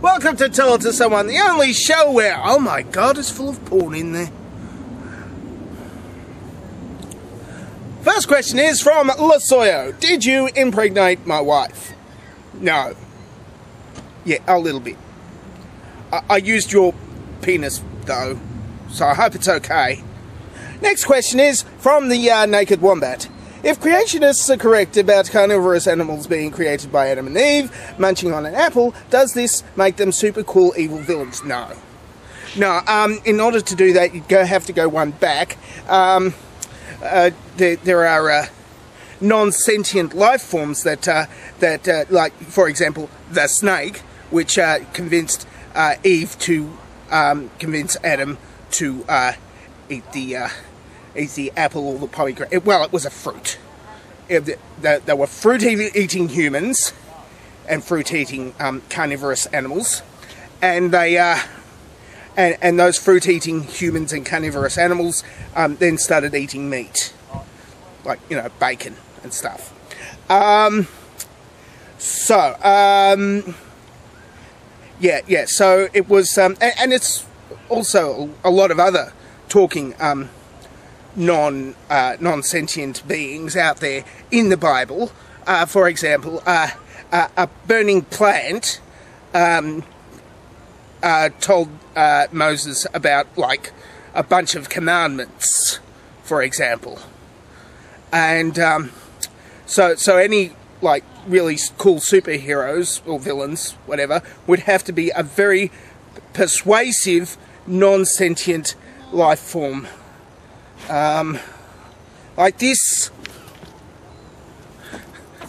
Welcome to Tell It to Someone, the only show where, oh my god, it's full of porn in there. First question is from Lasoyo. Did you impregnate my wife? No. Yeah, a little bit. I used your penis, though, so I hope it's okay. Next question is from the Naked Wombat. If creationists are correct about carnivorous animals being created by Adam and Eve, munching on an apple, does this make them super cool evil villains? No. No, in order to do that, you'd have to go one back. There are non-sentient life forms that, like, for example, the snake, which convinced Eve to convince Adam to eat the apple or the pomegranate. Well, it was a fruit. There were fruit-eating humans and fruit-eating carnivorous animals, and they and those fruit-eating humans and carnivorous animals then started eating meat, like, you know, bacon and stuff. Yeah. So it was, and it's also a lot of other talking non-sentient beings out there in the Bible. For example, a burning plant told Moses about, like, a bunch of commandments, for example. And so any, like, really cool superheroes or villains, whatever, would have to be a very persuasive non-sentient life form. Like this.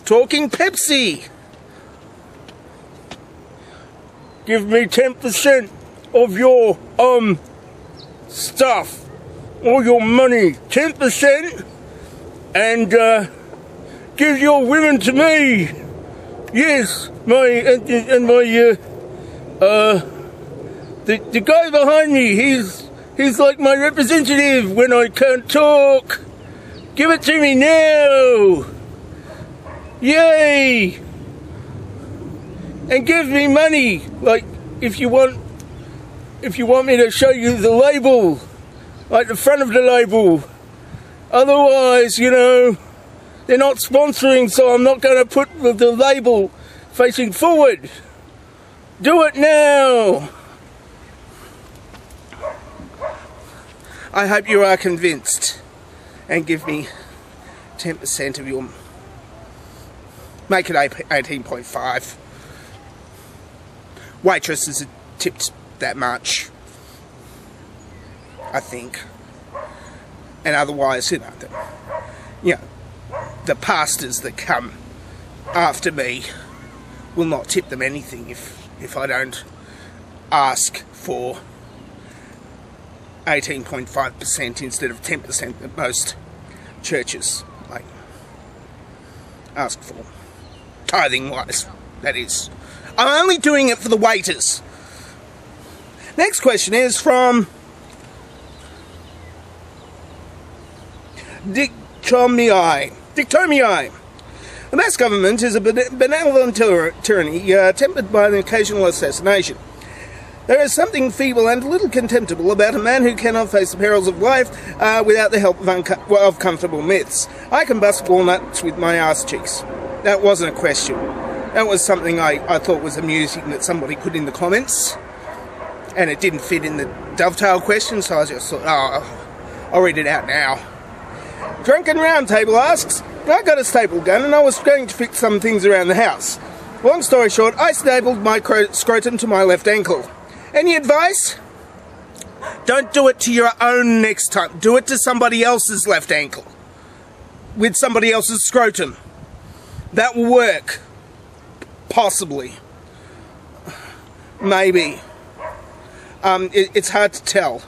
Talking Pepsi. Give me 10% of your, stuff. All your money. 10%. And, give your women to me. Yes, the guy behind me, he's like my representative when I can't talk. Give it to me now. Yay. And give me money. Like, if you want me to show you the label, like the front of the label. Otherwise, you know, they're not sponsoring, so I'm not going to put the label facing forward. Do it now. I hope you are convinced, and give me 10% of your... Make it 18.5. Waitresses are tipped that much, I think. And otherwise, you know, the pastors that come after me will not tip them anything if I don't ask for 18.5% instead of 10% that most churches like ask for, tithing wise, that is. I'm only doing it for the waiters. Next question is from Dick Tomei. The mass government is a benevolent tyranny, tempered by an occasional assassination. There is something feeble and a little contemptible about a man who cannot face the perils of life without the help of comfortable myths. I can bust walnuts with my arse cheeks. That wasn't a question. That was something I thought was amusing that somebody put in the comments, and it didn't fit in the dovetail question, so I just thought, oh, I'll read it out now. Drunken Roundtable asks, I got a staple gun and I was going to fix some things around the house. Long story short, I stapled my scrotum to my left ankle. Any advice? Don't do it to your own next time. Do it to somebody else's left ankle. With somebody else's scrotum. That will work. Possibly. Maybe. It's hard to tell.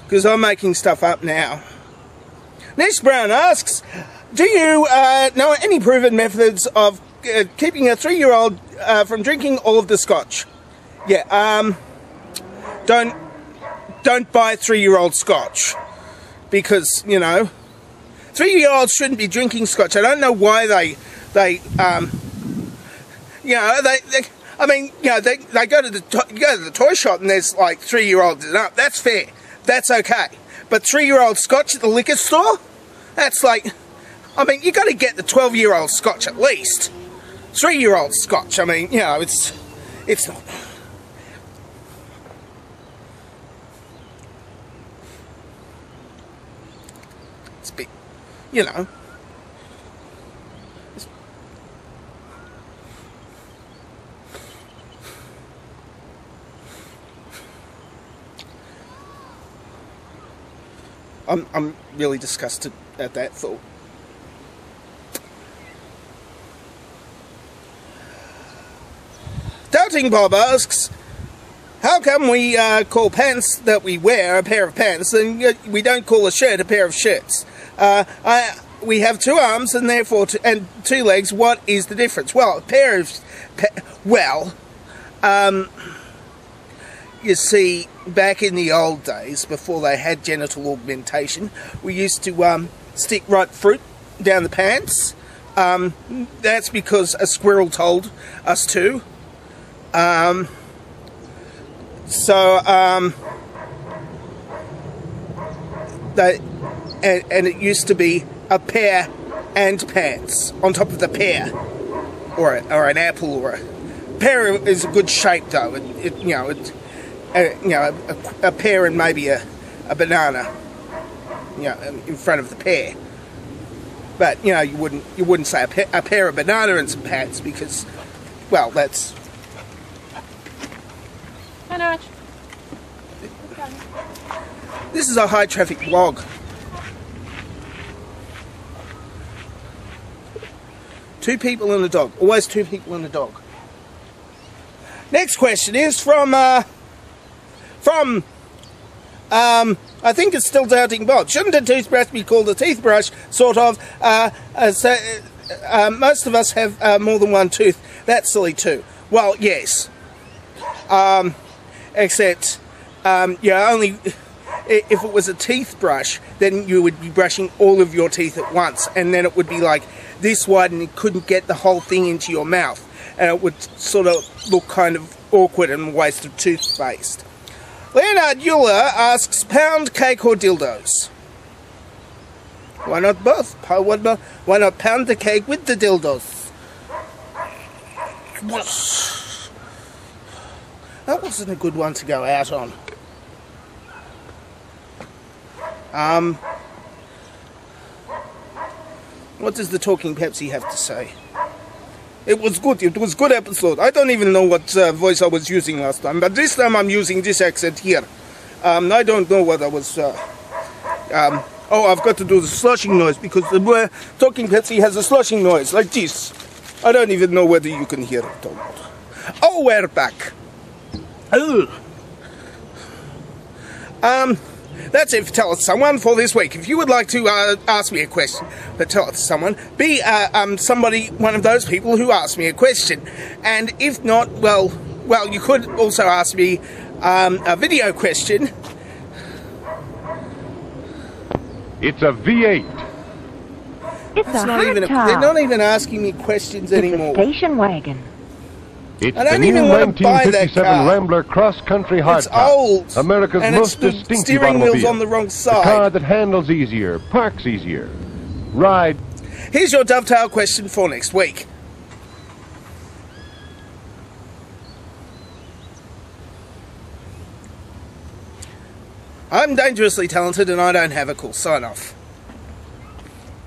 Because I'm making stuff up now. Nish Brown asks, do you know any proven methods of keeping a 3-year-old from drinking all of the scotch? Yeah, don't buy 3-year-old scotch, because, you know, 3-year-olds shouldn't be drinking scotch. I don't know why they I I mean, you know, they go to the toy shop and there's like 3-year-olds and up. That's fair. That's okay. But 3-year-old scotch at the liquor store? That's like, I mean, you got to get the 12-year-old scotch at least. 3-year-old scotch, I mean, you know, it's not. It's big, you know. I'm really disgusted at that thought. Doubting Bob asks, how come we call pants that we wear a pair of pants and we don't call a shirt a pair of shirts? We have 2 arms and therefore and 2 legs. What is the difference? Well, you see, back in the old days, before they had genital augmentation, we used to stick ripe fruit down the pants. That's because a squirrel told us to. And it used to be a pear and pants on top of the pear, or an apple, or a pear is a good shape though. A pear and maybe a banana, you know, in front of the pear. But you know, you wouldn't say a pear, a banana, and some pants because, well, that's. Hi, Nudge. This is a high traffic blog. Two people and a dog. Always 2 people and a dog. Next question is from I think it's still Doubting Bob. Shouldn't a toothbrush be called a teeth brush? Sort of. Most of us have more than 1 tooth. That's silly too. Well, yes. Except, only if it was a teeth brush, then you would be brushing all of your teeth at once, and then it would be like this wide, and you couldn't get the whole thing into your mouth, and it would sort of look kind of awkward and a waste of toothpaste. Leonard Euler asks, pound cake or dildos? Why not both? Why not pound the cake with the dildos? That wasn't a good one to go out on. What does the Talking Pepsi have to say? It was good. It was a good episode. I don't even know what voice I was using last time, but this time I'm using this accent here. I don't know what I was... oh, I've got to do the sloshing noise because the Talking Pepsi has a sloshing noise like this. I don't even know whether you can hear it or not. Oh, we're back. That's it for Tell It to Someone for this week. If you would like to ask me a question, but tell it to someone, be one of those people who ask me a question. And if not, well, you could also ask me a video question. It's a V8. It's a hot top. They're not even asking me questions anymore. It's a station wagon. It's I the don't new even want to buy that 1957 car. Rambler cross-country hardtop. It's old. America's and most the distinctive steering automobile. wheel's on the wrong A side. car that handles easier, parks easier, ride. Here's your dovetail question for next week. I'm dangerously talented and I don't have a cool sign-off.